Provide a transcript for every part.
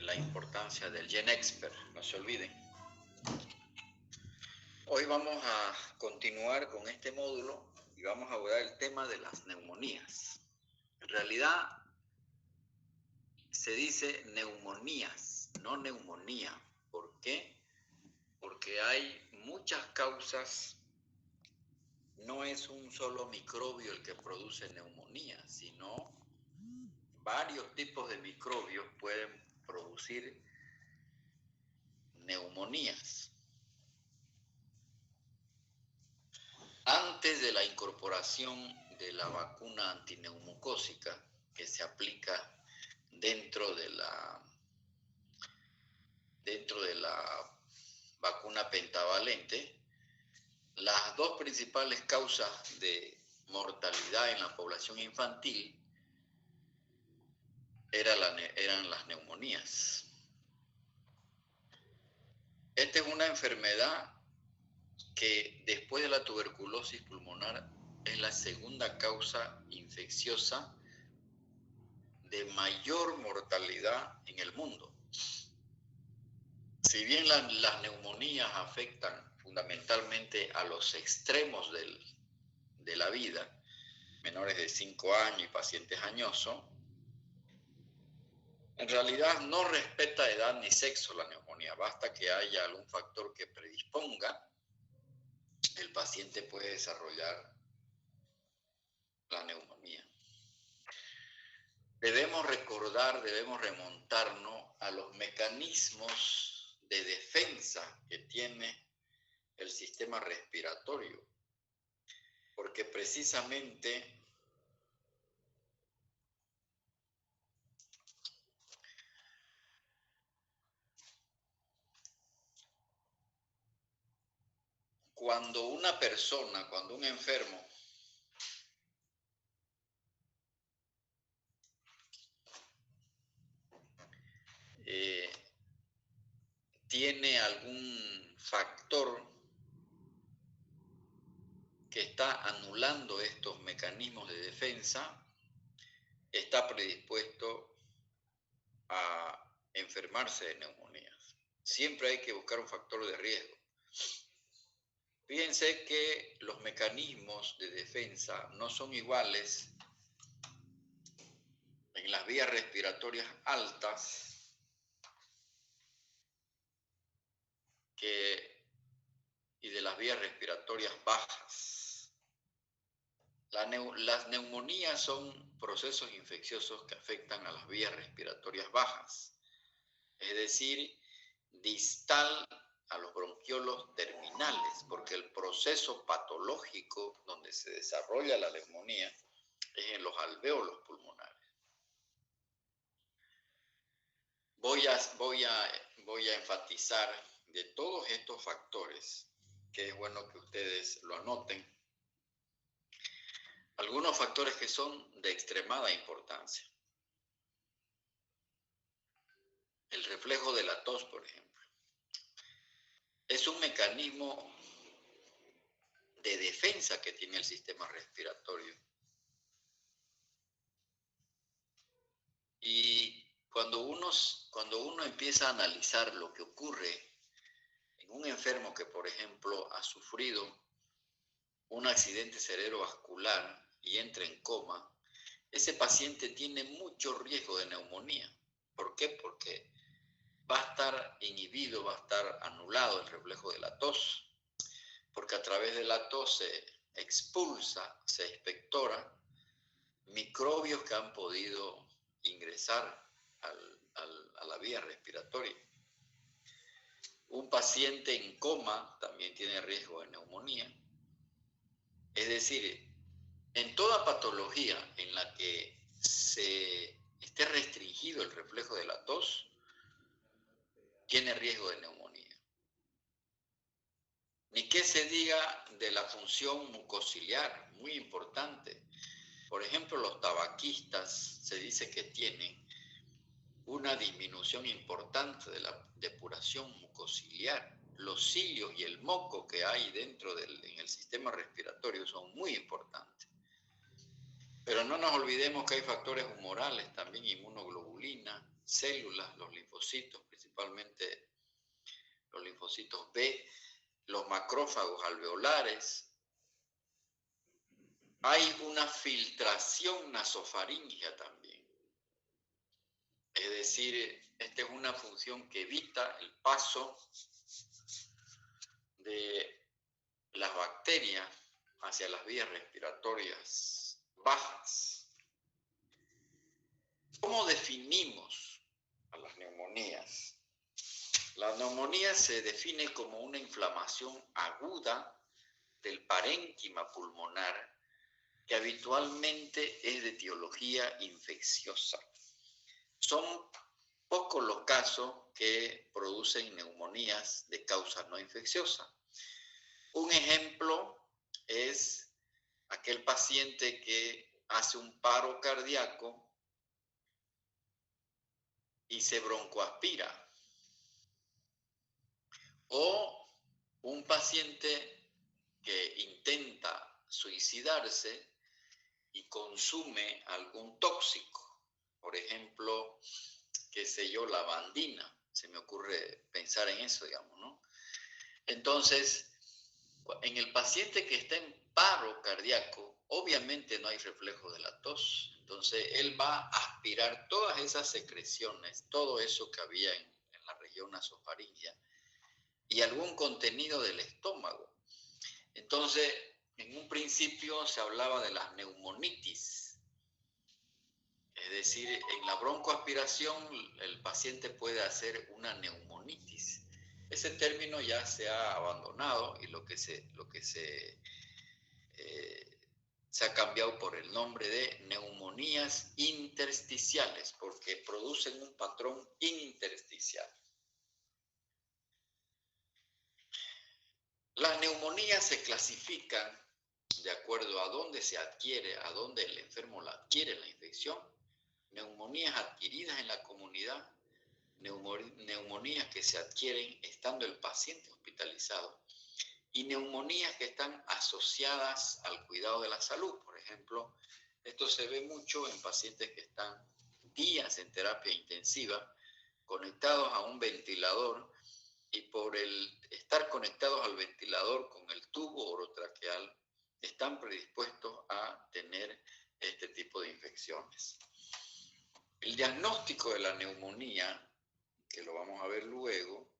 la importancia del GenExpert, no se olviden. Hoy vamos a continuar con este módulo y vamos a abordar el tema de las neumonías. En realidad se dice neumonías, no neumonía. ¿Por qué? Porque hay muchas causas. No es un solo microbio el que produce neumonía, sino varios tipos de microbios pueden producir neumonías. Antes de la incorporación de la vacuna antineumocócica que se aplica dentro de la vacuna pentavalente, las dos principales causas de mortalidad en la población infantil eran las neumonías. Esta es una enfermedad que después de la tuberculosis pulmonar es la segunda causa infecciosa de mayor mortalidad en el mundo. Si bien las neumonías afectan fundamentalmente a los extremos de la vida, menores de 5 años y pacientes añosos, en realidad no respeta edad ni sexo la neumonía. Basta que haya algún factor que predisponga, el paciente puede desarrollar la neumonía. Debemos recordar, debemos remontarnos a los mecanismos de defensa que tiene el sistema respiratorio, porque precisamente cuando un enfermo tiene algún factor que está anulando estos mecanismos de defensa, está predispuesto a enfermarse de neumonías. Siempre hay que buscar un factor de riesgo. Fíjense que los mecanismos de defensa no son iguales en las vías respiratorias altas y de las vías respiratorias bajas. Las neumonías son procesos infecciosos que afectan a las vías respiratorias bajas, es decir, distal a los bronquiolos terminales, porque el proceso patológico donde se desarrolla la neumonía es en los alvéolos pulmonares. Voy a enfatizar de todos estos factores, que es bueno que ustedes lo anoten, algunos factores que son de extremada importancia. El reflejo de la tos, por ejemplo, es un mecanismo de defensa que tiene el sistema respiratorio. Y cuando uno empieza a analizar lo que ocurre en un enfermo que, por ejemplo, ha sufrido un accidente cerebrovascular y entra en coma, ese paciente tiene mucho riesgo de neumonía. ¿Por qué? Porque va a estar inhibido, va a estar anulado el reflejo de la tos, porque a través de la tos se expulsa, se expectora microbios que han podido ingresar a la vía respiratoria. Un paciente en coma también tiene riesgo de neumonía. Es decir, en toda patología en la que se esté restringido el reflejo de la tos, tiene riesgo de neumonía. Ni qué se diga de la función mucociliar, muy importante. Por ejemplo, los tabaquistas se dice que tienen una disminución importante de la depuración mucociliar. Los cilios y el moco que hay dentro en el sistema respiratorio son muy importantes. Pero no nos olvidemos que hay factores humorales, también inmunoglobulina, células, los linfocitos, principalmente los linfocitos B, los macrófagos alveolares. Hay una filtración nasofaringea también. Es decir, esta es una función que evita el paso de las bacterias hacia las vías respiratorias bajas. ¿Cómo definimos a las neumonías? La neumonía se define como una inflamación aguda del parénquima pulmonar que habitualmente es de etiología infecciosa. Son pocos los casos que producen neumonías de causa no infecciosa. Un ejemplo es aquel paciente que hace un paro cardíaco y se broncoaspira, o un paciente que intenta suicidarse y consume algún tóxico, por ejemplo, qué sé yo, lavandina, se me ocurre pensar en eso, digamos, ¿no? Entonces, en el paciente que está en paro cardíaco, obviamente no hay reflejo de la tos, entonces él va a aspirar todas esas secreciones, todo eso que había en la región nasofaringea y algún contenido del estómago. Entonces, en un principio se hablaba de las neumonitis, es decir, en la broncoaspiración el paciente puede hacer una neumonitis. Ese término ya se ha abandonado y lo que se ha cambiado por el nombre de neumonías intersticiales, porque producen un patrón intersticial. Las neumonías se clasifican de acuerdo a dónde se adquiere, a dónde el enfermo la adquiere la infección. Neumonías adquiridas en la comunidad, neumonías que se adquieren estando el paciente hospitalizado y neumonías que están asociadas al cuidado de la salud. Por ejemplo, esto se ve mucho en pacientes que están días en terapia intensiva, conectados a un ventilador, y por el estar conectados al ventilador con el tubo orotraqueal, están predispuestos a tener este tipo de infecciones. El diagnóstico de la neumonía, que lo vamos a ver luego,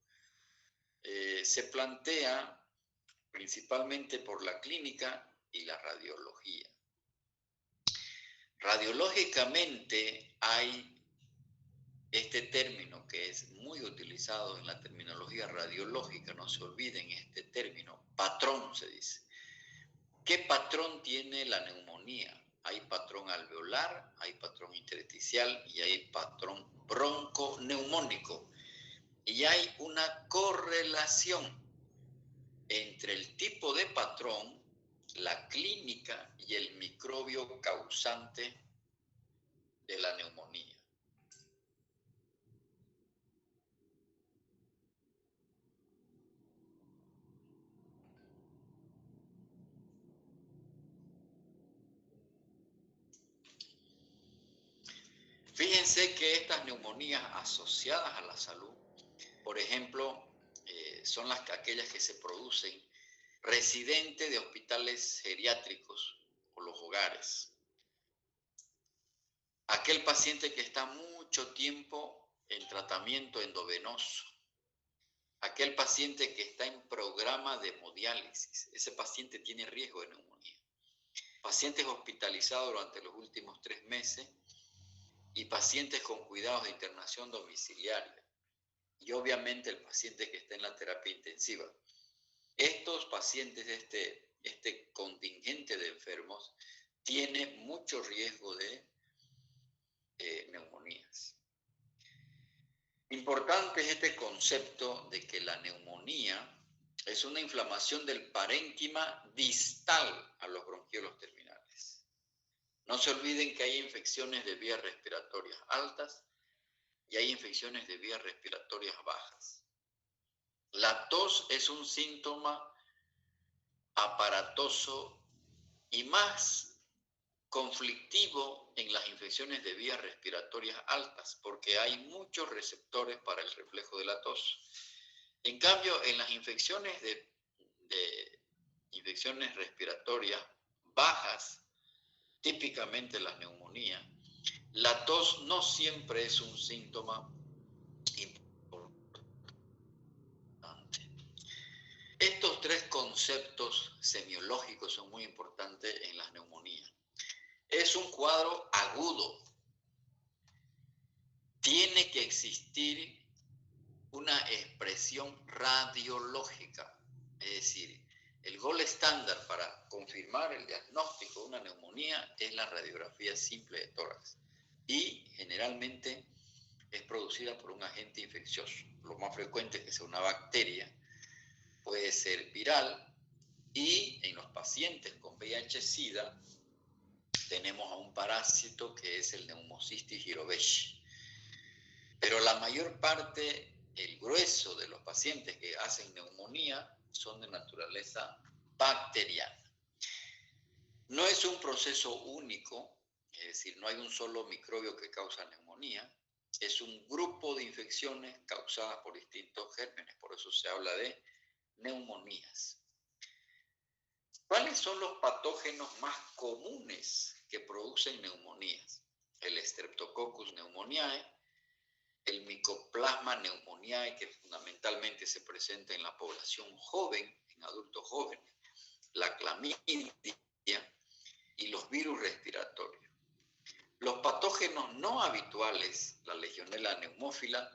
se plantea principalmente por la clínica y la radiología. Radiológicamente hay este término que es muy utilizado en la terminología radiológica, no se olviden este término, patrón se dice. ¿Qué patrón tiene la neumonía? Hay patrón alveolar, hay patrón intersticial y hay patrón bronconeumónico. Y hay una correlación entre el tipo de patrón, la clínica y el microbio causante de la neumonía. Fíjense que estas neumonías asociadas a la salud, por ejemplo, son aquellas que se producen residentes de hospitales geriátricos o los hogares. Aquel paciente que está mucho tiempo en tratamiento endovenoso. Aquel paciente que está en programa de hemodiálisis. Ese paciente tiene riesgo de neumonía. Pacientes hospitalizados durante los últimos 3 meses y pacientes con cuidados de internación domiciliaria. Y obviamente el paciente que está en la terapia intensiva. Estos pacientes, este contingente de enfermos, tiene mucho riesgo de neumonías. Importante es este concepto de que la neumonía es una inflamación del parénquima distal a los bronquiolos terminales. No se olviden que hay infecciones de vías respiratorias altas y hay infecciones de vías respiratorias bajas. La tos es un síntoma aparatoso y más conflictivo en las infecciones de vías respiratorias altas, porque hay muchos receptores para el reflejo de la tos. En cambio, en las infecciones de infecciones respiratorias bajas, típicamente las neumonías, la tos no siempre es un síntoma importante. Estos tres conceptos semiológicos son muy importantes en las neumonías. Es un cuadro agudo. Tiene que existir una expresión radiológica, es decir, el gol estándar para confirmar el diagnóstico de una neumonía es la radiografía simple de tórax y generalmente es producida por un agente infeccioso. Lo más frecuente es que sea una bacteria, puede ser viral, y en los pacientes con VIH-Sida tenemos a un parásito que es el Pneumocystis jirovecii. Pero la mayor parte, el grueso de los pacientes que hacen neumonía son de naturaleza bacteriana. No es un proceso único, es decir, no hay un solo microbio que causa neumonía, es un grupo de infecciones causadas por distintos gérmenes, por eso se habla de neumonías. ¿Cuáles son los patógenos más comunes que producen neumonías? El Streptococcus pneumoniae, el Mycoplasma pneumoniae, que fundamentalmente se presenta en la población joven, en adultos jóvenes, la clamidia y los virus respiratorios. Los patógenos no habituales, la Legionella pneumófila,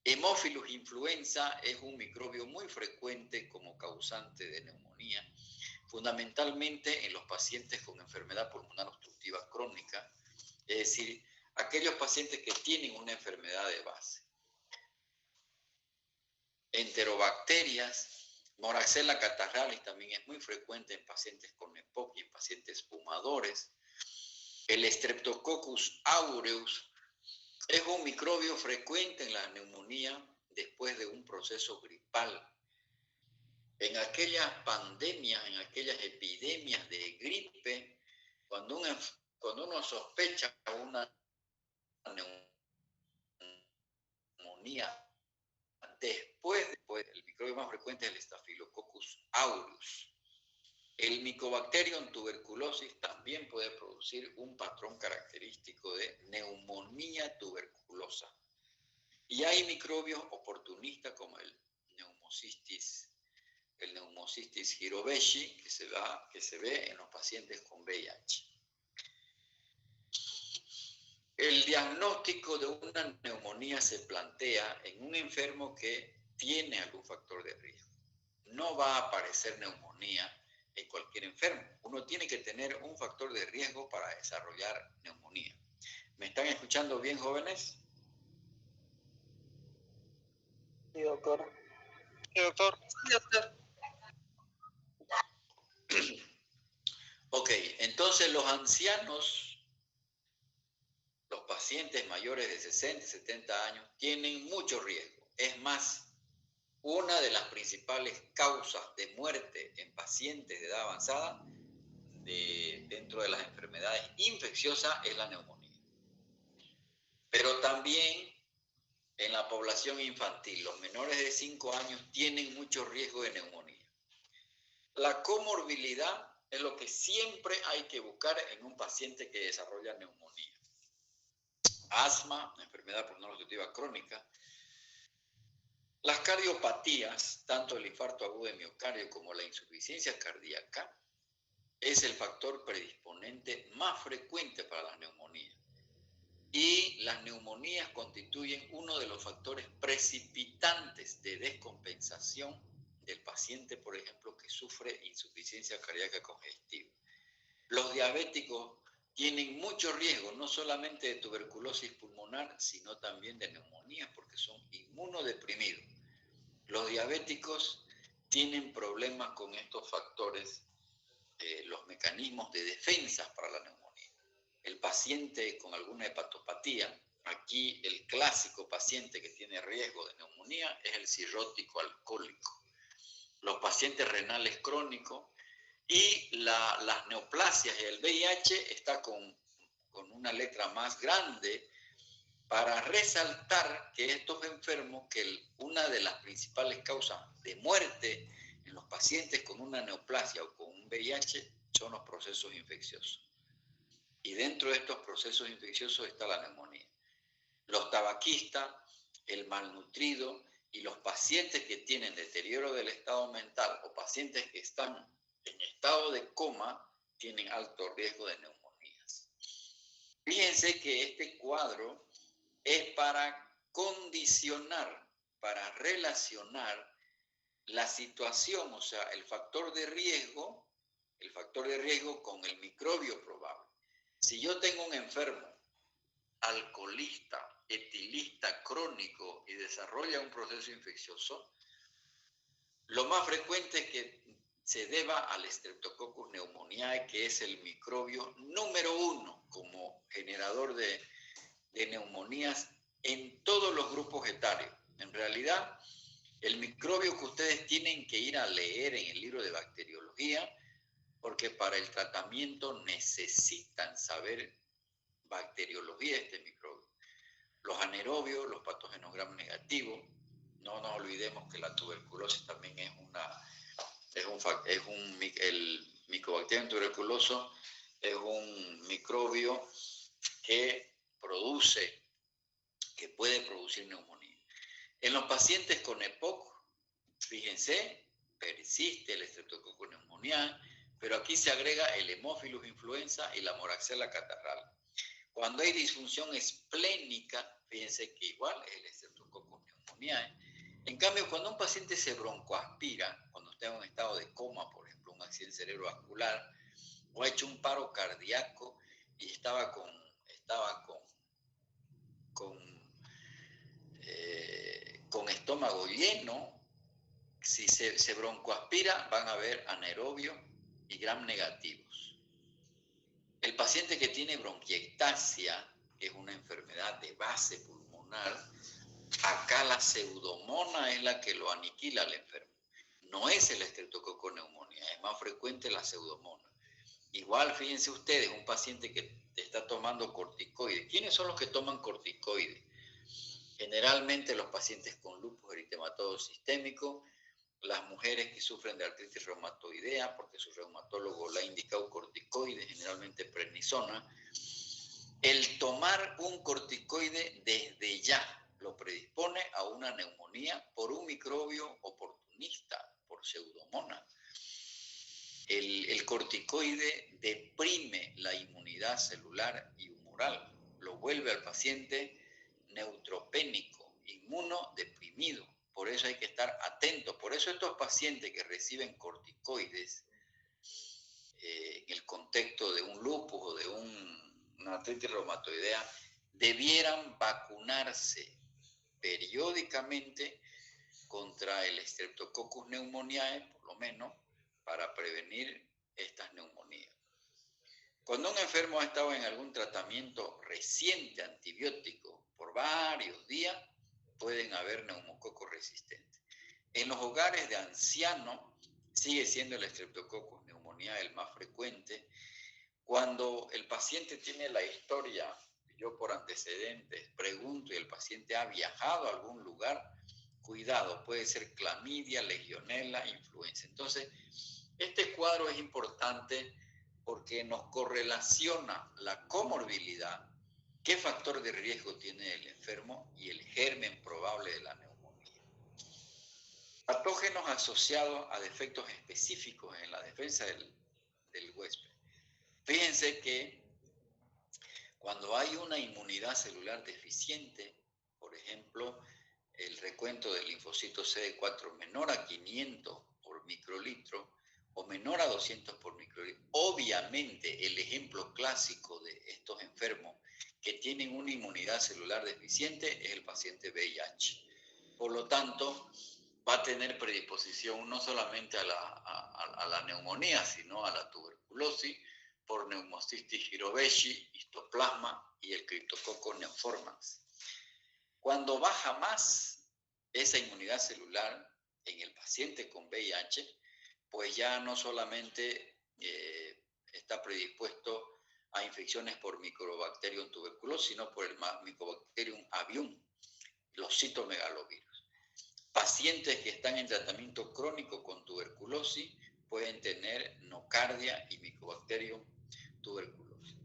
Haemophilus influenza es un microbio muy frecuente como causante de neumonía, fundamentalmente en los pacientes con enfermedad pulmonar obstructiva crónica, es decir, aquellos pacientes que tienen una enfermedad de base. Enterobacterias, Moraxella catarrhalis también es muy frecuente en pacientes con EPOC y en pacientes fumadores. El Streptococcus aureus es un microbio frecuente en la neumonía después de un proceso gripal. En aquellas pandemias, en aquellas epidemias de gripe, cuando uno sospecha una neumonía, después, el microbio más frecuente es el Staphylococcus aureus. El Mycobacterium tuberculosis también puede producir un patrón característico de neumonía tuberculosa. Y hay microbios oportunistas como el Pneumocystis jirovecii que se ve en los pacientes con VIH. El diagnóstico de una neumonía se plantea en un enfermo que tiene algún factor de riesgo. No va a aparecer neumonía en cualquier enfermo. Uno tiene que tener un factor de riesgo para desarrollar neumonía. ¿Me están escuchando bien, jóvenes? Sí, doctor. Sí, doctor. Sí, doctor. Ok, entonces los ancianos, los pacientes mayores de 60, 70 años, tienen mucho riesgo. Es más, una de las principales causas de muerte en pacientes de edad avanzada dentro de las enfermedades infecciosas es la neumonía. Pero también en la población infantil, los menores de 5 años tienen mucho riesgo de neumonía. La comorbilidad es lo que siempre hay que buscar en un paciente que desarrolla neumonía. Asma, enfermedad pulmonar obstructiva crónica. Las cardiopatías, tanto el infarto agudo de miocardio como la insuficiencia cardíaca, es el factor predisponente más frecuente para las neumonías. Y las neumonías constituyen uno de los factores precipitantes de descompensación del paciente, por ejemplo, que sufre insuficiencia cardíaca congestiva. Los diabéticos tienen mucho riesgo, no solamente de tuberculosis pulmonar, sino también de neumonía, porque son inmunodeprimidos. Los diabéticos tienen problemas con estos factores, los mecanismos de defensa para la neumonía. El paciente con alguna hepatopatía, aquí el clásico paciente que tiene riesgo de neumonía es el cirrótico alcohólico. Los pacientes renales crónicos Y las neoplasias y el VIH está con una letra más grande para resaltar que estos enfermos, que una de las principales causas de muerte en los pacientes con una neoplasia o con un VIH son los procesos infecciosos. Y dentro de estos procesos infecciosos está la neumonía. Los tabaquistas, el malnutrido y los pacientes que tienen deterioro del estado mental o pacientes que están en estado de coma tienen alto riesgo de neumonías. Fíjense que este cuadro es para condicionar, para relacionar la situación, o sea, el factor de riesgo con el microbio probable. Si yo tengo un enfermo alcoholista, etilista crónico y desarrolla un proceso infeccioso, lo más frecuente es que se deba al Streptococcus pneumoniae, que es el microbio número 1 como generador de neumonías en todos los grupos etarios. En realidad, el microbio que ustedes tienen que ir a leer en el libro de bacteriología, porque para el tratamiento necesitan saber bacteriología de este microbio. Los anaerobios, los patógenos gram negativos, no nos olvidemos que la tuberculosis también el Mycobacterium tuberculoso es un microbio que puede producir neumonía. En los pacientes con EPOC, fíjense, persiste el Streptococcus pneumoniae, pero aquí se agrega el Haemophilus influenza y la Moraxella catarral. Cuando hay disfunción esplénica, fíjense que igual es el Streptococcus pneumoniae. En cambio, cuando un paciente se broncoaspira, cuando está en un estado de coma, por ejemplo, un accidente cerebrovascular, o ha hecho un paro cardíaco y estaba con estómago lleno, si se broncoaspira, van a haber anaerobios y gram negativos. El paciente que tiene bronquiectasia, que es una enfermedad de base pulmonar, acá la pseudomona es la que lo aniquila al enfermo. No es el Streptococcus pneumoniae, es más frecuente la pseudomona. Igual, fíjense ustedes, un paciente que está tomando corticoides. ¿Quiénes son los que toman corticoides? Generalmente los pacientes con lupus eritematoso sistémico, las mujeres que sufren de artritis reumatoidea, porque su reumatólogo le ha indicado corticoides, generalmente prednisona. El tomar un corticoide desde ya lo predispone a una neumonía por un microbio oportunista, por pseudomona. El corticoide deprime la inmunidad celular y humoral, lo vuelve al paciente neutropénico, inmunodeprimido. Por eso hay que estar atentos. Por eso estos pacientes que reciben corticoides en el contexto de un lupus o de una artritis reumatoidea, debieran vacunarse periódicamente contra el Streptococcus pneumoniae, por lo menos, para prevenir estas neumonías. Cuando un enfermo ha estado en algún tratamiento reciente antibiótico por varios días, pueden haber neumococos resistentes. En los hogares de ancianos sigue siendo el Streptococcus pneumoniae el más frecuente. Cuando el paciente tiene la historia, yo por antecedentes pregunto y el paciente ha viajado a algún lugar, cuidado, puede ser clamidia, legionela, influenza. Entonces, este cuadro es importante porque nos correlaciona la comorbilidad, qué factor de riesgo tiene el enfermo y el germen probable de la neumonía. Patógenos asociados a defectos específicos en la defensa del huésped. Fíjense que cuando hay una inmunidad celular deficiente, por ejemplo, el recuento del linfocito CD4 menor a 500 por microlitro o menor a 200 por microlitro, obviamente el ejemplo clásico de estos enfermos que tienen una inmunidad celular deficiente es el paciente VIH. Por lo tanto, va a tener predisposición no solamente a la neumonía, sino a la tuberculosis por Pneumocystis jirovecii, histoplasma y el Cryptococcus neoformans. Cuando baja más esa inmunidad celular en el paciente con VIH, pues ya no solamente está predispuesto a infecciones por Mycobacterium tuberculosis, sino por el Mycobacterium avium, los citomegalovirus. Pacientes que están en tratamiento crónico con tuberculosis pueden tener nocardia y Mycobacterium tuberculosis.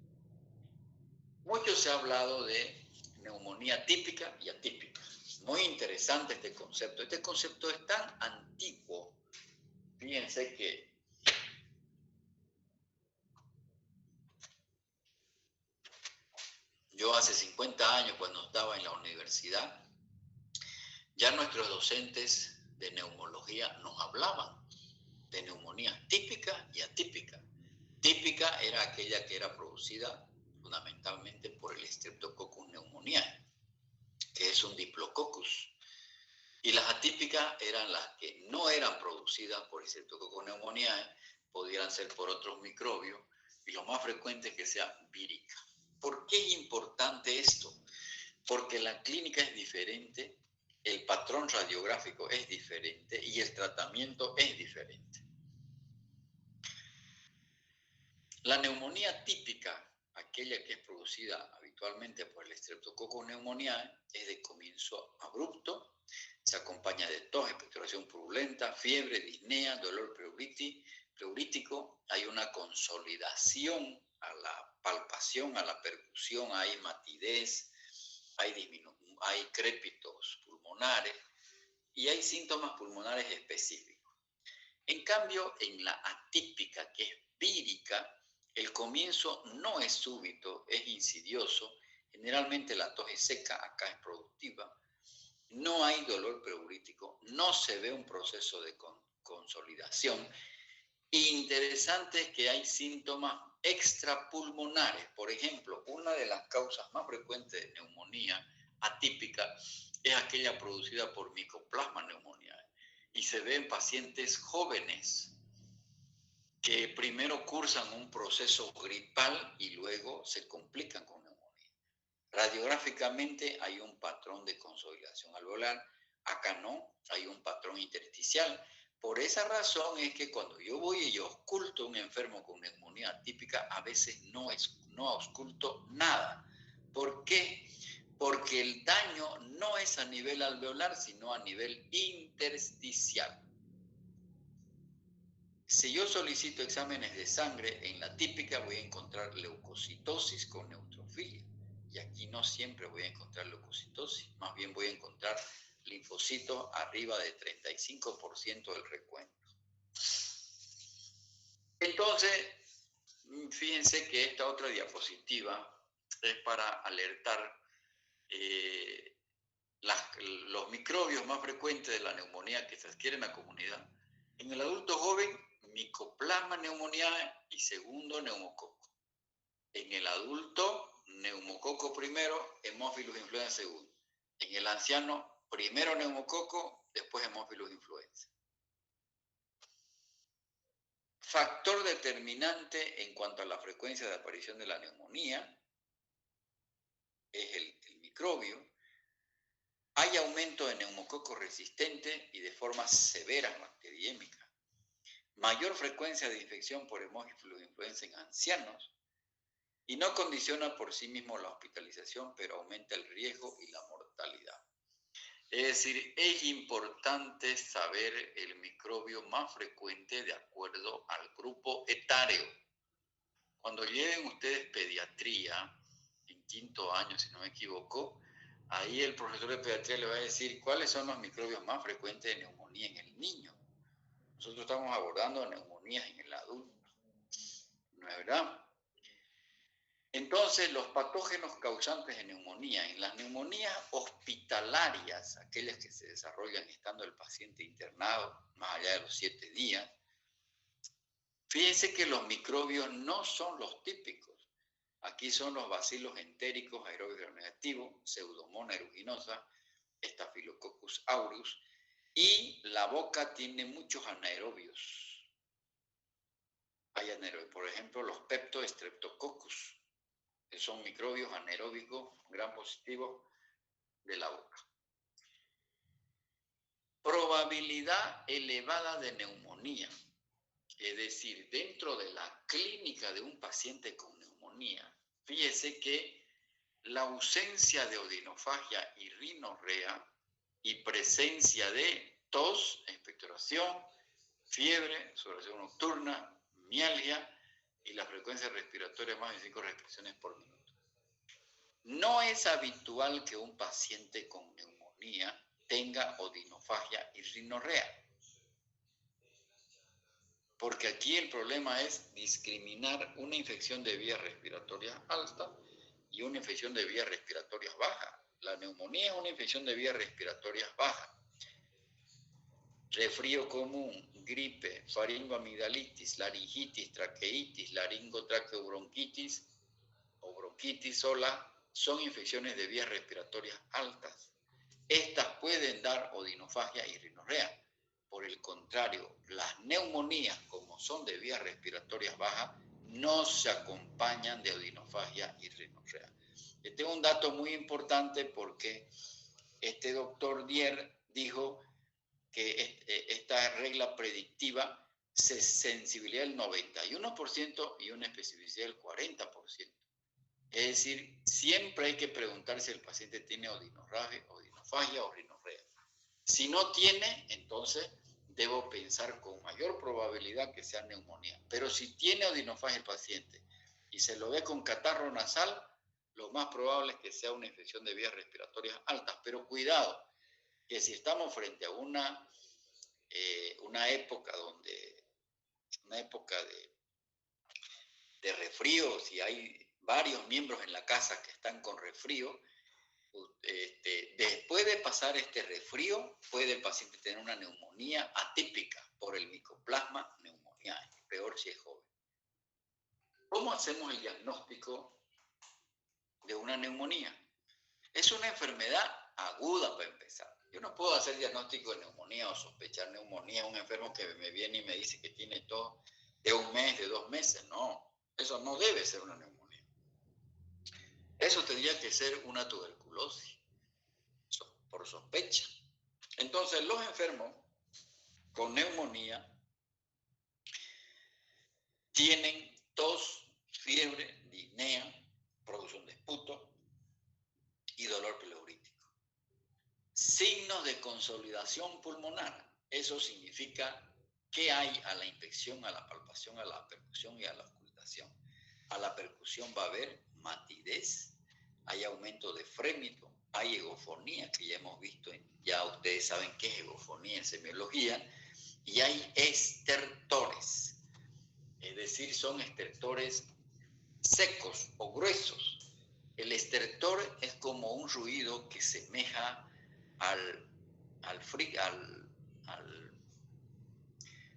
Mucho se ha hablado de neumonía típica y atípica. Muy interesante este concepto. Este concepto es tan antiguo. Fíjense que yo hace 50 años, cuando estaba en la universidad, ya nuestros docentes de neumología nos hablaban de neumonía típica y atípica. Típica era aquella que era producida fundamentalmente por el Streptococcus pneumoniae, que es un Diplococcus. Y las atípicas eran las que no eran producidas por el Streptococcus pneumoniae, podrían ser por otros microbios, y lo más frecuente es que sea vírica. ¿Por qué es importante esto? Porque la clínica es diferente, el patrón radiográfico es diferente y el tratamiento es diferente. La neumonía típica, aquella que es producida habitualmente por el Streptococcus pneumoniae, es de comienzo abrupto, se acompaña de tos, expectoración purulenta, fiebre, disnea, dolor pleurítico, hay una consolidación a la palpación, a la percusión, hay matidez, hay crépitos pulmonares y hay síntomas pulmonares específicos. En cambio, en la atípica, que es vírica, el comienzo no es súbito, es insidioso. Generalmente la tos es seca, acá es productiva. No hay dolor pleurítico, no se ve un proceso de consolidación. Interesante es que hay síntomas extrapulmonares. Por ejemplo, una de las causas más frecuentes de neumonía atípica es aquella producida por Mycoplasma pneumoniae y se ve en pacientes jóvenes que primero cursan un proceso gripal y luego se complican con neumonía. Radiográficamente hay un patrón de consolidación alveolar, acá no, hay un patrón intersticial. Por esa razón es que cuando yo voy y yo ausculto a un enfermo con neumonía atípica, a veces no ausculto nada. ¿Por qué? Porque el daño no es a nivel alveolar, sino a nivel intersticial. Si yo solicito exámenes de sangre, en la típica voy a encontrar leucocitosis con neutrofilia. Y aquí no siempre voy a encontrar leucocitosis, más bien voy a encontrar linfocitos arriba de 35% del recuento. Entonces, fíjense que esta otra diapositiva es para alertar los microbios más frecuentes de la neumonía que se adquiere en la comunidad. En el adulto joven, Mycoplasma pneumoniae y segundo neumococo. En el adulto, neumococo primero, Haemophilus influenza segundo. En el anciano, primero neumococo, después Haemophilus influenza. Factor determinante en cuanto a la frecuencia de aparición de la neumonía es el microbio. Hay aumento de neumococo resistente y de forma severa bacteriémica. Mayor frecuencia de infección por Haemophilus influenza en ancianos y no condiciona por sí mismo la hospitalización, pero aumenta el riesgo y la mortalidad. Es decir, es importante saber el microbio más frecuente de acuerdo al grupo etario. Cuando lleven ustedes pediatría, en quinto año, si no me equivoco, ahí el profesor de pediatría le va a decir cuáles son los microbios más frecuentes de neumonía en el niño. Nosotros estamos abordando neumonías en el adulto, ¿no es verdad? Entonces, los patógenos causantes de neumonía, en las neumonías hospitalarias, aquellas que se desarrollan estando el paciente internado más allá de los 7 días, fíjense que los microbios no son los típicos. Aquí son los bacilos entéricos aerobios negativos, Pseudomonas aeruginosa, Staphylococcus aureus, y la boca tiene muchos anaerobios. Hay anaerobios, por ejemplo, los Peptostreptococcus, que son microbios anaeróbicos gram positivos de la boca. Probabilidad elevada de neumonía. Es decir, dentro de la clínica de un paciente con neumonía, fíjese que la ausencia de odinofagia y rinorrea y presencia de tos, expectoración, fiebre, sudoración nocturna, mialgia y la frecuencia respiratoria más de 5 respiraciones por minuto. No es habitual que un paciente con neumonía tenga odinofagia y rinorrea, porque aquí el problema es discriminar una infección de vías respiratorias alta y una infección de vías respiratorias bajas. La neumonía es una infección de vías respiratorias bajas. Resfrío común, gripe, faringoamigdalitis, laringitis, traqueitis, laringotraqueobronquitis o bronquitis sola son infecciones de vías respiratorias altas. Estas pueden dar odinofagia y rinorrea. Por el contrario, las neumonías, como son de vías respiratorias bajas, no se acompañan de odinofagia y rinorrea. Este es un dato muy importante porque este doctor Dier dijo que esta regla predictiva se sensibilidad del 91% y una especificidad del 40%. Es decir, siempre hay que preguntar si el paciente tiene odinofagia o rinorrea. Si no tiene, entonces debo pensar con mayor probabilidad que sea neumonía. Pero si tiene odinofagia el paciente y se lo ve con catarro nasal, lo más probable es que sea una infección de vías respiratorias altas. Pero cuidado, que si estamos frente a una época de resfrío, si hay varios miembros en la casa que están con resfrío, después de pasar este resfrío, puede el paciente tener una neumonía atípica por el micoplasma pneumoniae, peor si es joven. ¿Cómo hacemos el diagnóstico de una neumonía? Es una enfermedad aguda para empezar. Yo no puedo hacer diagnóstico de neumonía o sospechar neumonía a un enfermo que me viene y me dice que tiene tos de un mes, de 2 meses. No, eso no debe ser una neumonía. Eso tendría que ser una tuberculosis por sospecha. Entonces, los enfermos con neumonía tienen tos, fiebre, disnea, producción de esputo y dolor pleurítico. Signos de consolidación pulmonar. Eso significa qué hay a la inspección, a la palpación, a la percusión y a la ocultación. A la percusión va a haber matidez, hay aumento de frémito, hay egofonía, que ya hemos visto, ya ustedes saben qué es egofonía en semiología, y hay estertores, es decir, son estertores secos o gruesos. El estertor es como un ruido que semeja al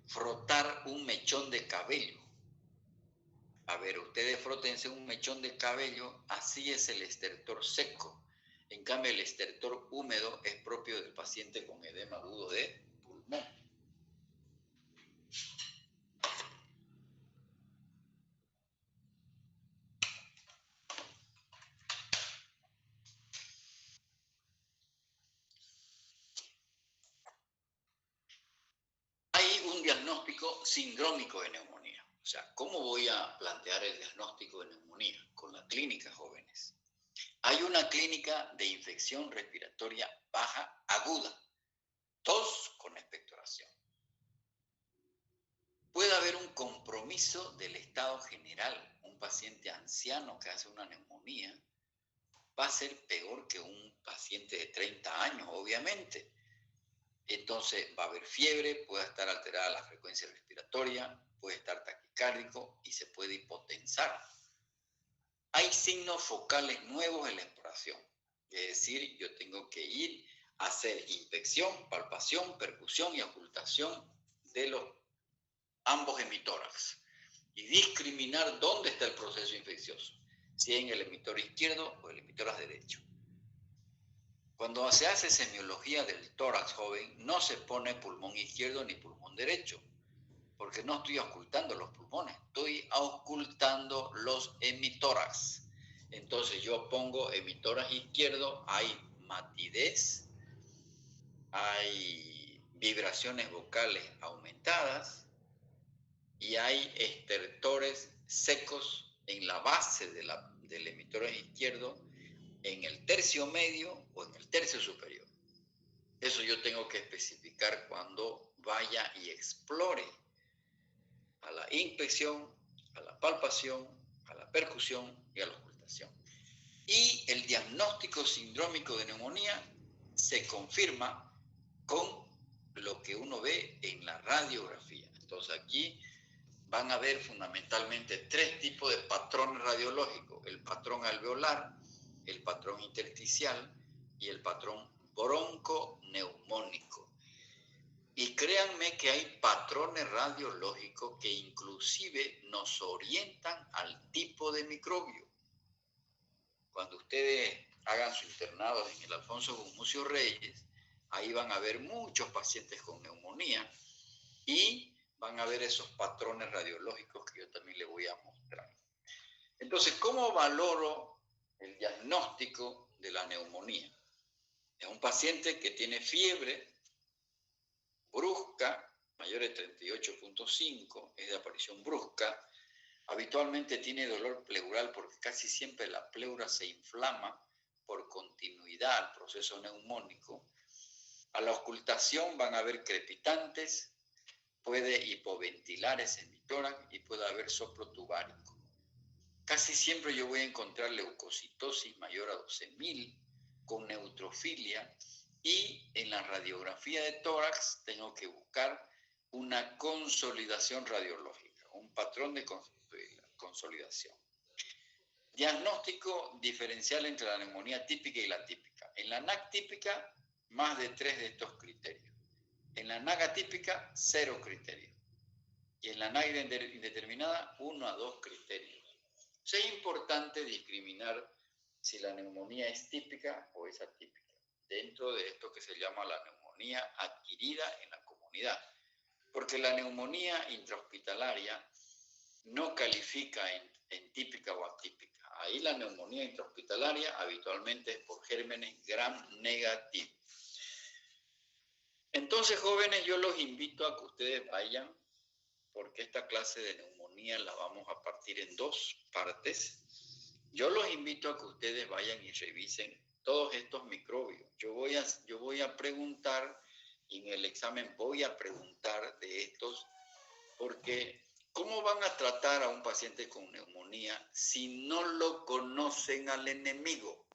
frotar un mechón de cabello. A ver, ustedes frótense un mechón de cabello, así es el estertor seco. En cambio, el estertor húmedo es propio del paciente con edema agudo de pulmón. Hay un diagnóstico sindrómico de neumonía. O sea, ¿cómo voy a plantear el diagnóstico de neumonía? Con la clínica, jóvenes. Hay una clínica de infección respiratoria baja aguda, tos con expectoración. Puede haber un compromiso del estado general. Un paciente anciano que hace una neumonía va a ser peor que un paciente de 30 años, obviamente. Entonces va a haber fiebre, puede estar alterada la frecuencia respiratoria, puede estar taquicárdico y se puede hipotensar. Hay signos focales nuevos en la exploración. Es decir, yo tengo que ir a hacer inspección, palpación, percusión y ocultación de ambos hemitórax y discriminar dónde está el proceso infeccioso, si en el emitor izquierdo o el emitórax derecho. Cuando se hace semiología del tórax joven, no se pone pulmón izquierdo ni pulmón derecho, porque no estoy ocultando los pulmones, estoy ocultando los hemitórax. Entonces yo pongo hemitórax izquierdo, hay matidez, hay vibraciones vocales aumentadas, y hay estertores secos en la base del emitor izquierdo, en el tercio medio o en el tercio superior. Eso yo tengo que especificar cuando vaya y explore a la inspección, a la palpación, a la percusión y a la ocultación. Y el diagnóstico sindrómico de neumonía se confirma con lo que uno ve en la radiografía. Entonces aquí van a ver fundamentalmente tres tipos de patrones radiológicos: el patrón alveolar, el patrón intersticial y el patrón bronconeumónico. Y créanme que hay patrones radiológicos que inclusive nos orientan al tipo de microbio. Cuando ustedes hagan su internado en el Alfonso Gumucio Reyes, ahí van a ver muchos pacientes con neumonía y van a ver esos patrones radiológicos que yo también les voy a mostrar. Entonces, ¿cómo valoro el diagnóstico de la neumonía? Es un paciente que tiene fiebre brusca, mayor de 38.5, es de aparición brusca. Habitualmente tiene dolor pleural porque casi siempre la pleura se inflama por continuidad al proceso neumónico. A la ocultación van a haber crepitantes, puede hipoventilar ese emitórax y puede haber soplo tubárico. Casi siempre yo voy a encontrar leucocitosis mayor a 12.000 con neutrofilia, y en la radiografía de tórax tengo que buscar una consolidación radiológica, un patrón de consolidación. Diagnóstico diferencial entre la neumonía típica y la atípica. En la NAC típica, más de 3 de estos criterios. En la NAC atípica, 0 criterios. Y en la NAC indeterminada, 1 a 2 criterios. Es importante discriminar si la neumonía es típica o es atípica, dentro de esto que se llama la neumonía adquirida en la comunidad. Porque la neumonía intrahospitalaria no califica en típica o atípica. Ahí la neumonía intrahospitalaria habitualmente es por gérmenes gram negativos. Entonces, jóvenes, yo los invito a que ustedes vayan, porque esta clase de neumonía la vamos a partir en 2 partes. Yo los invito a que ustedes vayan y revisen todos estos microbios. Yo voy a preguntar, y en el examen voy a preguntar de estos, porque ¿cómo van a tratar a un paciente con neumonía si no lo conocen al enemigo?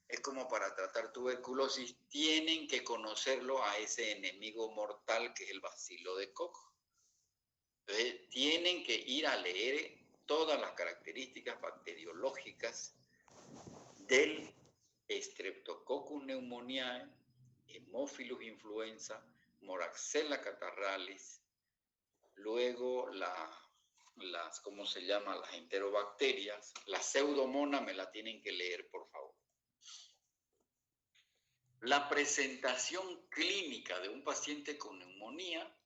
Es como para tratar tuberculosis, tienen que conocerlo a ese enemigo mortal que es el bacilo de Koch. Entonces, tienen que ir a leer todas las características bacteriológicas del Streptococcus pneumoniae, Haemophilus influenza, Moraxella catarrhalis, luego ¿cómo se llama? Las enterobacterias, la pseudomonas me la tienen que leer, por favor. La presentación clínica de un paciente con neumonía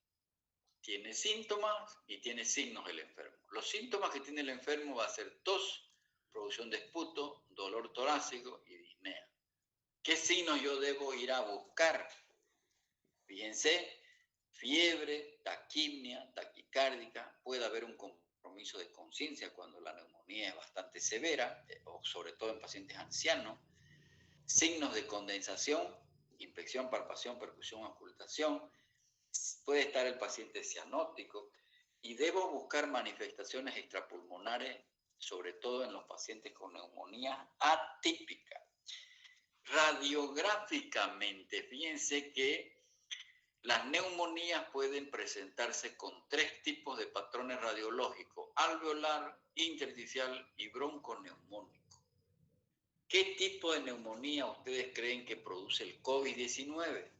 tiene síntomas y tiene signos del enfermo. Los síntomas que tiene el enfermo va a ser tos, producción de esputo, dolor torácico y disnea. ¿Qué signos yo debo ir a buscar? Fíjense, fiebre, taquimia, taquicárdica, puede haber un compromiso de conciencia cuando la neumonía es bastante severa, o sobre todo en pacientes ancianos. Signos de condensación, inspección, palpación, percusión, ocultación. Puede estar el paciente cianótico y debo buscar manifestaciones extrapulmonares, sobre todo en los pacientes con neumonía atípica. Radiográficamente, fíjense que las neumonías pueden presentarse con 3 tipos de patrones radiológicos: alveolar, intersticial y bronconeumónico. ¿Qué tipo de neumonía ustedes creen que produce el COVID-19?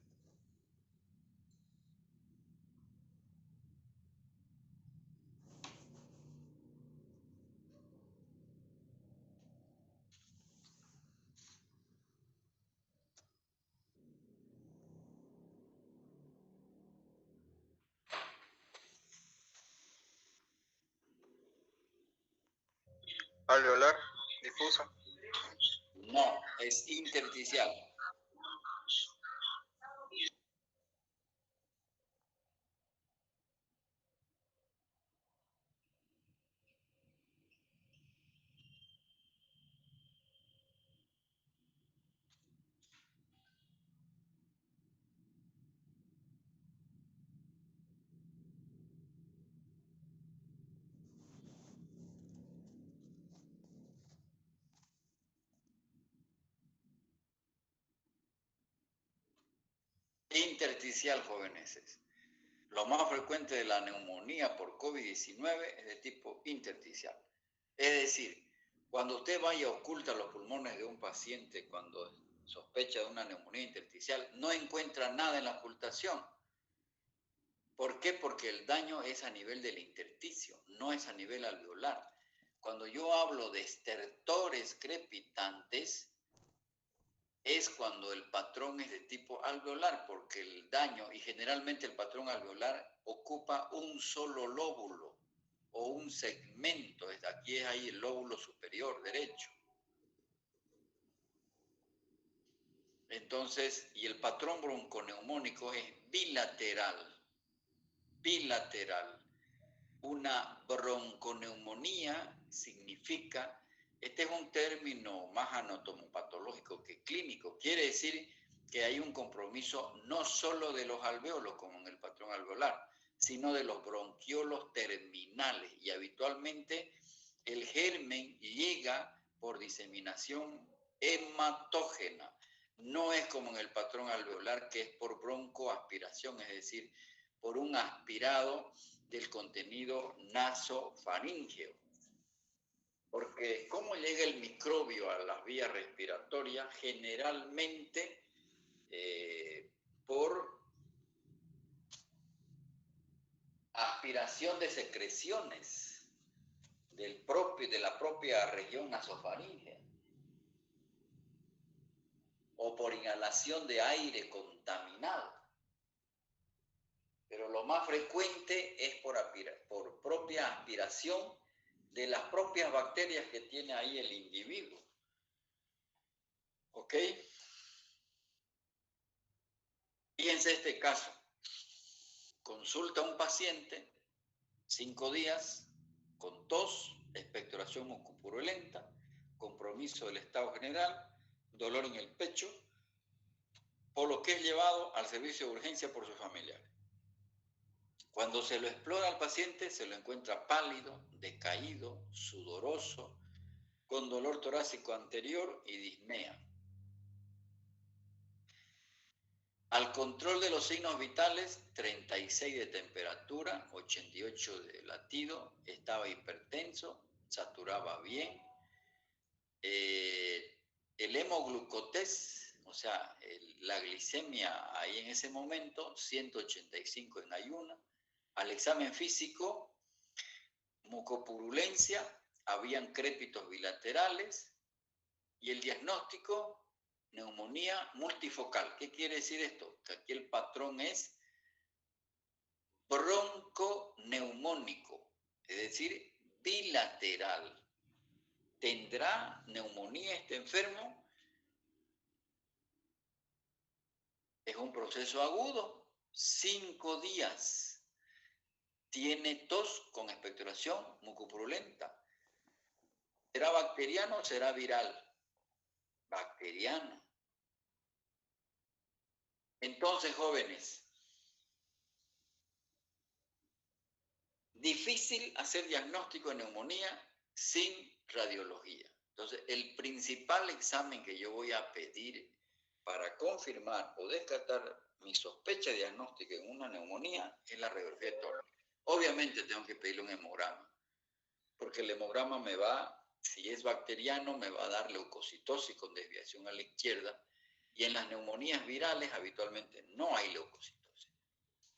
Alveolar, difusa. No, es intersticial. Intersticial, jóvenes. Lo más frecuente de la neumonía por COVID-19 es de tipo intersticial. Es decir, cuando usted vaya oculta los pulmones de un paciente cuando sospecha de una neumonía intersticial, no encuentra nada en la ocultación. ¿Por qué? Porque el daño es a nivel del intersticio, no es a nivel alveolar. Cuando yo hablo de estertores crepitantes, es cuando el patrón es de tipo alveolar, porque el daño, y generalmente el patrón alveolar ocupa un solo lóbulo o un segmento. Aquí es ahí el lóbulo superior derecho. Entonces, y el patrón bronconeumónico es bilateral. Bilateral. Una bronconeumonía significa, este es un término más anatomopatológico que clínico, quiere decir que hay un compromiso no solo de los alvéolos, como en el patrón alveolar, sino de los bronquiolos terminales, y habitualmente el germen llega por diseminación hematógena. No es como en el patrón alveolar, que es por broncoaspiración, es decir, por un aspirado del contenido nasofaríngeo. Porque ¿cómo llega el microbio a las vías respiratorias? Generalmente por aspiración de secreciones de la propia región nasofaríngea, o por inhalación de aire contaminado. Pero lo más frecuente es por propia aspiración de las propias bacterias que tiene ahí el individuo. ¿Ok? Fíjense este caso. Consulta a un paciente, 5 días, con tos, expectoración mucopurulenta, compromiso del estado general, dolor en el pecho, por lo que es llevado al servicio de urgencia por sus familiares. Cuando se lo explora al paciente, se lo encuentra pálido, decaído, sudoroso, con dolor torácico anterior y disnea. Al control de los signos vitales, 36 de temperatura, 88 de latido, estaba hipertenso, saturaba bien. El hemoglucotés, o sea, la glicemia ahí en ese momento, 185 en ayuna. Al examen físico, mucopurulencia, habían crépitos bilaterales, y el diagnóstico, neumonía multifocal. ¿Qué quiere decir esto? Que aquí el patrón es bronconeumónico, es decir, bilateral. ¿Tendrá neumonía este enfermo? Es un proceso agudo, 5 días. Tiene tos con expectoración mucopurulenta. ¿Será bacteriano o será viral? Bacteriano. Entonces, jóvenes, difícil hacer diagnóstico de neumonía sin radiología. Entonces, el principal examen que yo voy a pedir para confirmar o descartar mi sospecha diagnóstica en una neumonía es la radiografía de tórax. Obviamente tengo que pedirle un hemograma, porque el hemograma me va, si es bacteriano, me va a dar leucocitosis con desviación a la izquierda, y en las neumonías virales habitualmente no hay leucocitosis.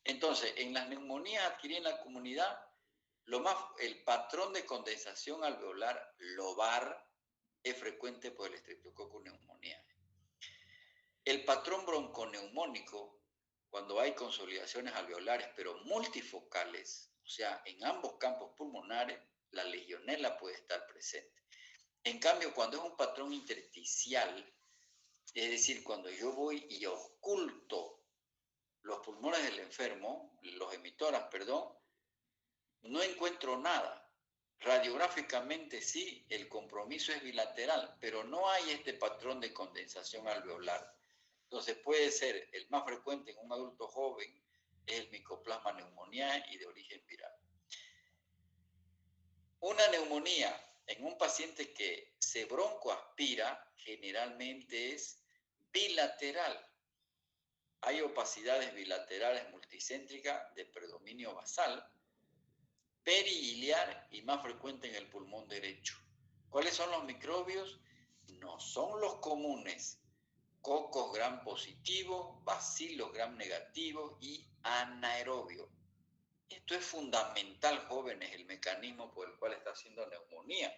Entonces, en las neumonías adquiridas en la comunidad, el patrón de condensación alveolar lobar es frecuente por el Streptococcus pneumoniae. El patrón bronconeumónico, cuando hay consolidaciones alveolares, pero multifocales, o sea, en ambos campos pulmonares, la legionela puede estar presente. En cambio, cuando es un patrón intersticial, es decir, cuando yo voy y oculto los pulmones del enfermo, los emitoras, perdón, no encuentro nada. Radiográficamente sí, el compromiso es bilateral, pero no hay este patrón de condensación alveolar. Entonces puede ser el más frecuente en un adulto joven, es el Mycoplasma pneumoniae y de origen viral. Una neumonía en un paciente que se broncoaspira generalmente es bilateral. Hay opacidades bilaterales multicéntricas de predominio basal, perihiliar y más frecuente en el pulmón derecho. ¿Cuáles son los microbios? No son los comunes. Cocos gram positivo, bacilos gram negativo y anaerobio. Esto es fundamental, jóvenes, el mecanismo por el cual está haciendo neumonía.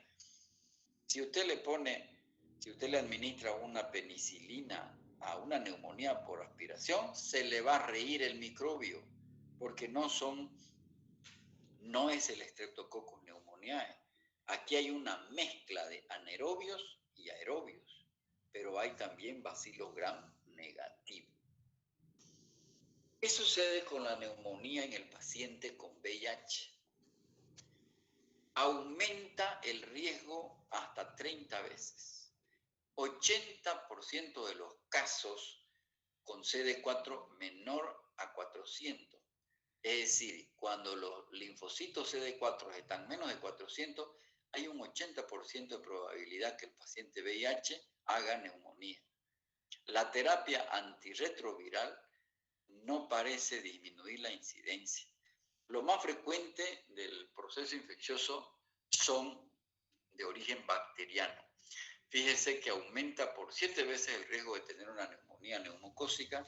Si usted le administra una penicilina a una neumonía por aspiración, se le va a reír el microbio, porque no es el Streptococcus pneumoniae. Aquí hay una mezcla de anaerobios y aerobios, pero hay también bacilos gram negativo. ¿Qué sucede con la neumonía en el paciente con VIH? Aumenta el riesgo hasta 30 veces. 80% de los casos con CD4 menor a 400. Es decir, cuando los linfocitos CD4 están menos de 400, hay un 80% de probabilidad que el paciente VIH haga neumonía. La terapia antirretroviral no parece disminuir la incidencia. Lo más frecuente del proceso infeccioso son de origen bacteriano. Fíjese que aumenta por 7 veces el riesgo de tener una neumonía neumocócica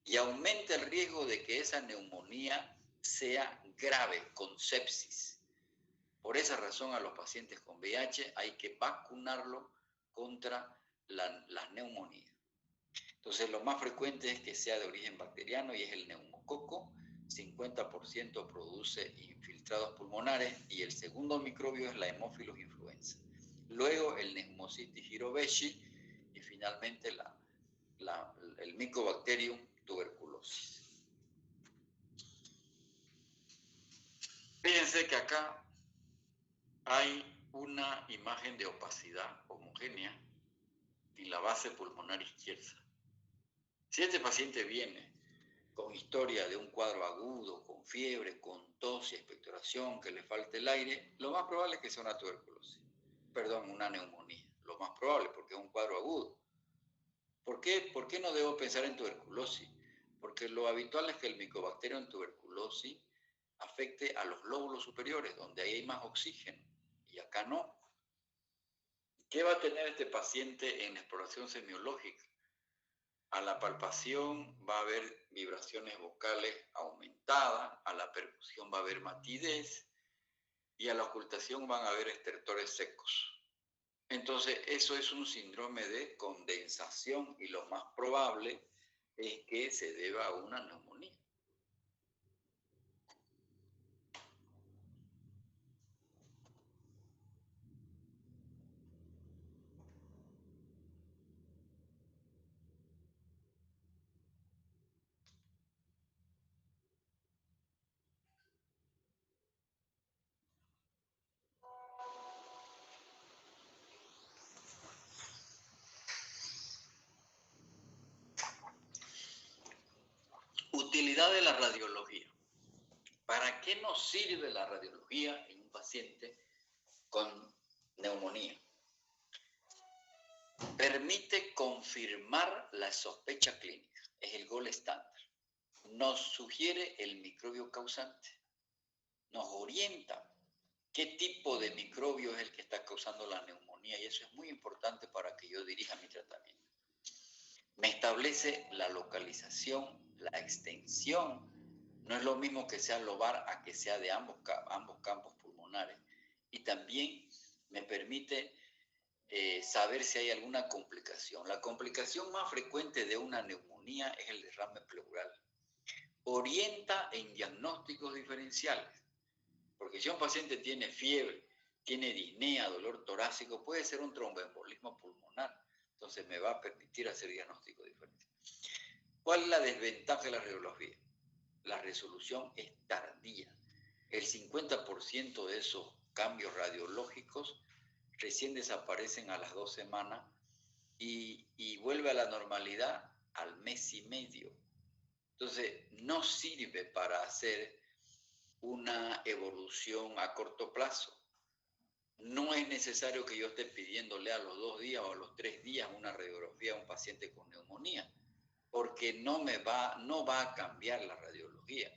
y aumenta el riesgo de que esa neumonía sea grave, con sepsis. Por esa razón, a los pacientes con VIH hay que vacunarlo contra las neumonías. Entonces, lo más frecuente es que sea de origen bacteriano y es el neumococo. 50% produce infiltrados pulmonares y el segundo microbio es la Haemophilus influenza. Luego el Pneumocystis jirovecii y finalmente el Mycobacterium tuberculosis. Fíjense que acá hay una imagen de opacidad homogénea en la base pulmonar izquierda. Si este paciente viene con historia de un cuadro agudo, con fiebre, con tos y expectoración, que le falte el aire, lo más probable es que sea una tuberculosis. Perdón, una neumonía. Lo más probable, porque es un cuadro agudo. ¿Por qué no debo pensar en tuberculosis? Porque lo habitual es que el Mycobacterium tuberculosis afecte a los lóbulos superiores, donde ahí hay más oxígeno, y acá no. ¿Qué va a tener este paciente en exploración semiológica? A la palpación va a haber vibraciones vocales aumentadas, a la percusión va a haber matidez y a la ocultación van a haber estertores secos. Entonces, eso es un síndrome de condensación y lo más probable es que se deba a una neumonía. Utilidad de la radiología. ¿Para qué nos sirve la radiología en un paciente con neumonía? Permite confirmar la sospecha clínica, es el gold estándar. Nos sugiere el microbio causante, nos orienta qué tipo de microbio es el que está causando la neumonía y eso es muy importante para que yo dirija mi tratamiento. Me establece la localización, la extensión. No es lo mismo que sea lobar a que sea de ambos campos pulmonares. Y también me permite saber si hay alguna complicación. La complicación más frecuente de una neumonía es el derrame pleural. Orienta en diagnósticos diferenciales. Porque si un paciente tiene fiebre, tiene disnea, dolor torácico, puede ser un tromboembolismo pulmonar. Entonces me va a permitir hacer diagnóstico diferencial. ¿Cuál es la desventaja de la radiología? La resolución es tardía. El 50% de esos cambios radiológicos recién desaparecen a las 2 semanas y vuelve a la normalidad al mes y medio. Entonces, no sirve para hacer una evolución a corto plazo. No es necesario que yo esté pidiéndole a los 2 días o a los 3 días una radiografía a un paciente con neumonía. porque no va a cambiar la radiología.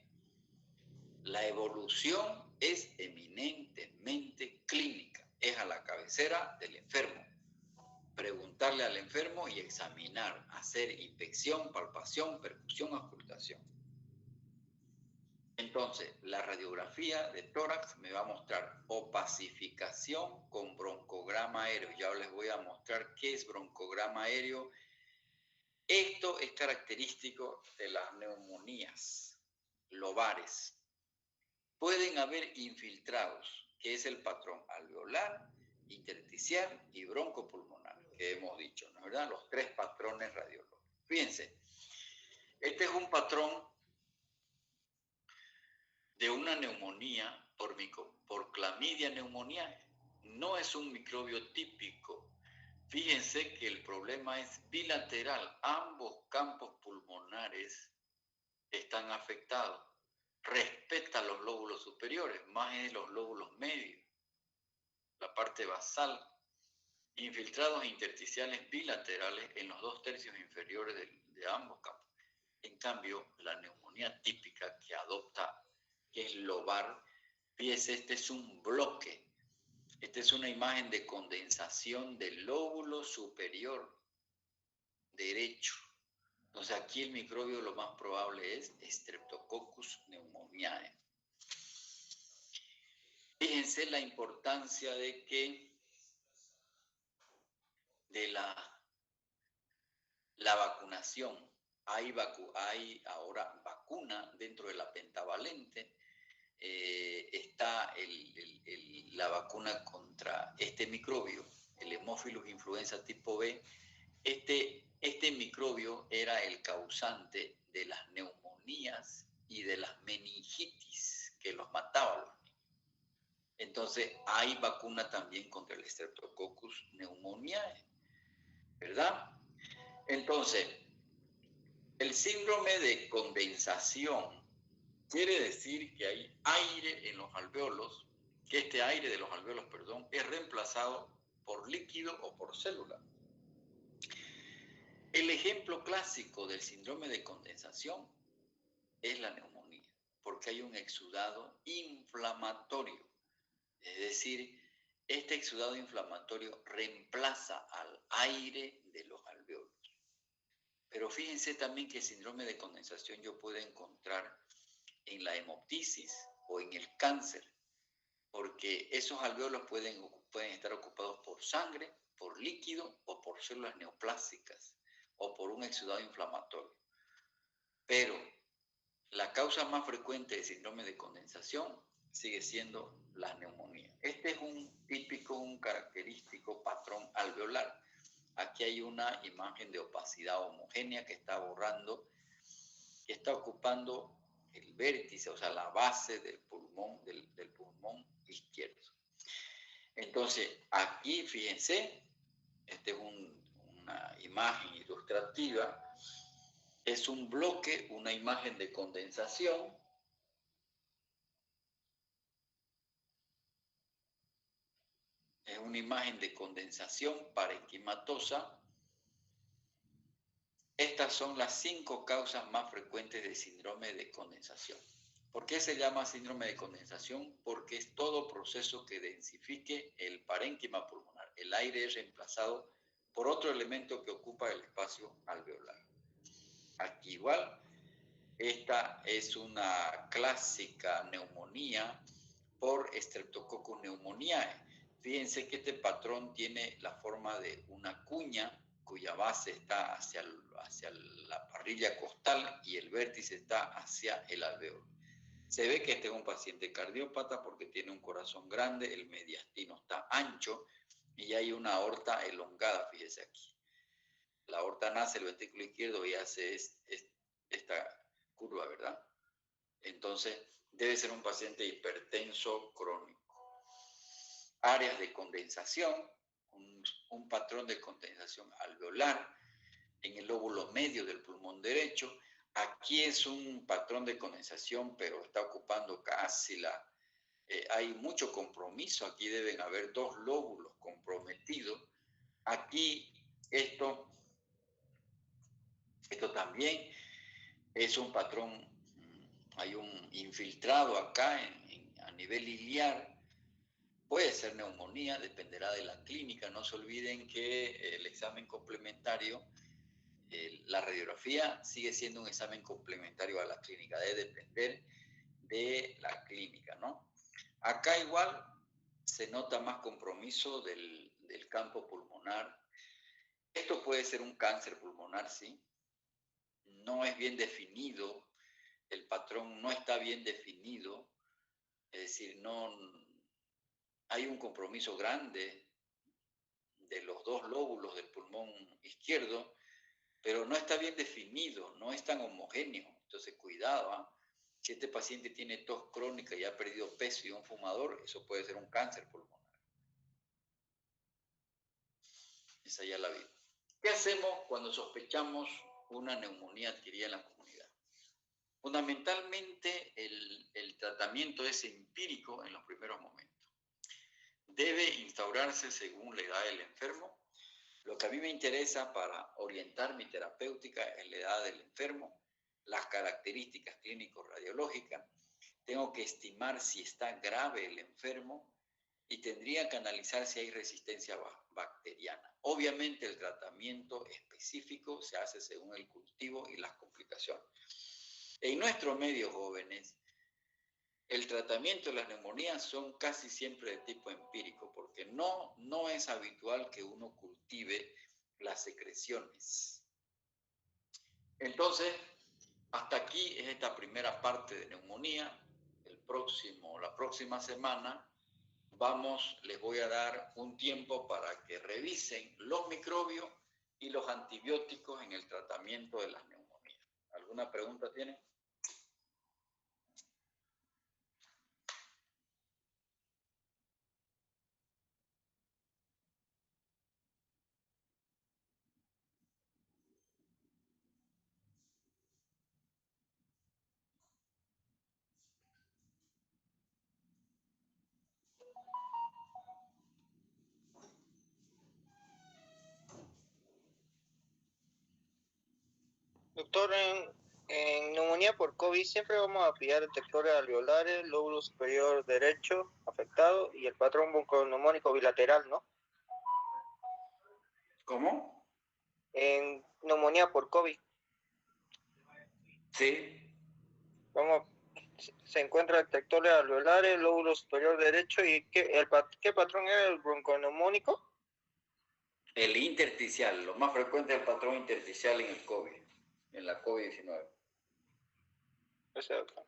La evolución es eminentemente clínica, es a la cabecera del enfermo. Preguntarle al enfermo y examinar, hacer inspección, palpación, percusión, auscultación. Entonces, la radiografía de tórax me va a mostrar opacificación con broncograma aéreo. Ya les voy a mostrar qué es broncograma aéreo. Esto es característico de las neumonías lobares. Pueden haber infiltrados, que es el patrón alveolar, intersticial y broncopulmonar, que hemos dicho, ¿no es verdad? Los tres patrones radiológicos. Fíjense, este es un patrón de una neumonía por Chlamydia pneumoniae. No es un microbio típico. Fíjense que el problema es bilateral. Ambos campos pulmonares están afectados. Respeta los lóbulos superiores, más es los lóbulos medios, la parte basal. Infiltrados intersticiales bilaterales en los 2/3 inferiores de ambos campos. En cambio, la neumonía típica que es lobar, fíjese, este es un bloque. Esta es una imagen de condensación del lóbulo superior derecho. Entonces aquí el microbio lo más probable es Streptococcus pneumoniae. Fíjense la importancia de la vacunación. Hay ahora vacuna dentro de la pentavalente. Está la vacuna contra este microbio, el Haemophilus influenza tipo B. Este microbio era el causante de las neumonías y de las meningitis que los mataba a los niños. Entonces, hay vacuna también contra el Streptococcus pneumoniae, ¿verdad? Entonces, el síndrome de condensación quiere decir que hay aire en los alvéolos, que este aire de los alvéolos, es reemplazado por líquido o por célula. El ejemplo clásico del síndrome de condensación es la neumonía, porque hay un exudado inflamatorio. Es decir, este exudado inflamatorio reemplaza al aire de los alvéolos. Pero fíjense también que el síndrome de condensación yo puedo encontrar en la hemoptisis o en el cáncer, porque esos alvéolos pueden estar ocupados por sangre, por líquido o por células neoplásicas o por un exudado inflamatorio. Pero la causa más frecuente de síndrome de condensación sigue siendo la neumonía. Este es un característico patrón alveolar. Aquí hay una imagen de opacidad homogénea que está borrando, que está ocupando el vértice, o sea, la base del pulmón, del pulmón izquierdo. Entonces, aquí, fíjense, esta es una imagen ilustrativa, es un bloque, una imagen de condensación. Es una imagen de condensación parenquimatosa. Estas son las 5 causas más frecuentes de síndrome de condensación. ¿Por qué se llama síndrome de condensación? Porque es todo proceso que densifique el parénquima pulmonar. El aire es reemplazado por otro elemento que ocupa el espacio alveolar. Aquí igual, esta es una clásica neumonía por Streptococcus pneumoniae. Fíjense que este patrón tiene la forma de una cuña cuya base está hacia la parrilla costal y el vértice está hacia el alvéolo. Se ve que este es un paciente cardiópata porque tiene un corazón grande, el mediastino está ancho y hay una aorta elongada, fíjese aquí. La aorta nace, el ventrículo izquierdo y hace esta curva, ¿verdad? Entonces, debe ser un paciente hipertenso crónico. Áreas de condensación, un patrón de condensación alveolar en el lóbulo medio del pulmón derecho. Aquí es un patrón de condensación, pero está ocupando casi hay mucho compromiso. Aquí deben haber 2 lóbulos comprometidos. Aquí esto Esto también es un patrón, hay un infiltrado acá a nivel iliar. Puede ser neumonía, dependerá de la clínica. No se olviden que el examen complementario, la radiografía sigue siendo un examen complementario a la clínica, debe depender de la clínica, ¿no? Acá igual se nota más compromiso del campo pulmonar. Esto puede ser un cáncer pulmonar, sí. No es bien definido, el patrón no está bien definido, es decir, no hay un compromiso grande de los dos lóbulos del pulmón izquierdo, pero no está bien definido, no es tan homogéneo. Entonces, cuidado, ¿eh? Si este paciente tiene tos crónica y ha perdido peso y es un fumador, eso puede ser un cáncer pulmonar. Esa ya la vi. ¿Qué hacemos cuando sospechamos una neumonía adquirida en la comunidad? Fundamentalmente, el tratamiento es empírico en los primeros momentos. Debe instaurarse según la edad del enfermo. Lo que a mí me interesa para orientar mi terapéutica es la edad del enfermo, las características clínico-radiológicas. Tengo que estimar si está grave el enfermo y tendría que analizar si hay resistencia bacteriana. Obviamente el tratamiento específico se hace según el cultivo y las complicaciones. En nuestros medios jóvenes, el tratamiento de las neumonías son casi siempre de tipo empírico, porque no es habitual que uno cultive las secreciones. Entonces, hasta aquí es esta primera parte de neumonía. La próxima semana les voy a dar un tiempo para que revisen los microbios y los antibióticos en el tratamiento de las neumonías. ¿Alguna pregunta tienen? Doctor, en neumonía por COVID siempre vamos a pillar detectores alveolares, lóbulo superior derecho afectado y el patrón bronconeumónico bilateral, ¿no? ¿Cómo? En neumonía por COVID. Sí. Se encuentra detectores alveolares, lóbulo superior derecho y ¿qué patrón es el bronconeumónico? El intersticial, lo más frecuente es el patrón intersticial en el COVID, en la COVID-19. Ese, doctor.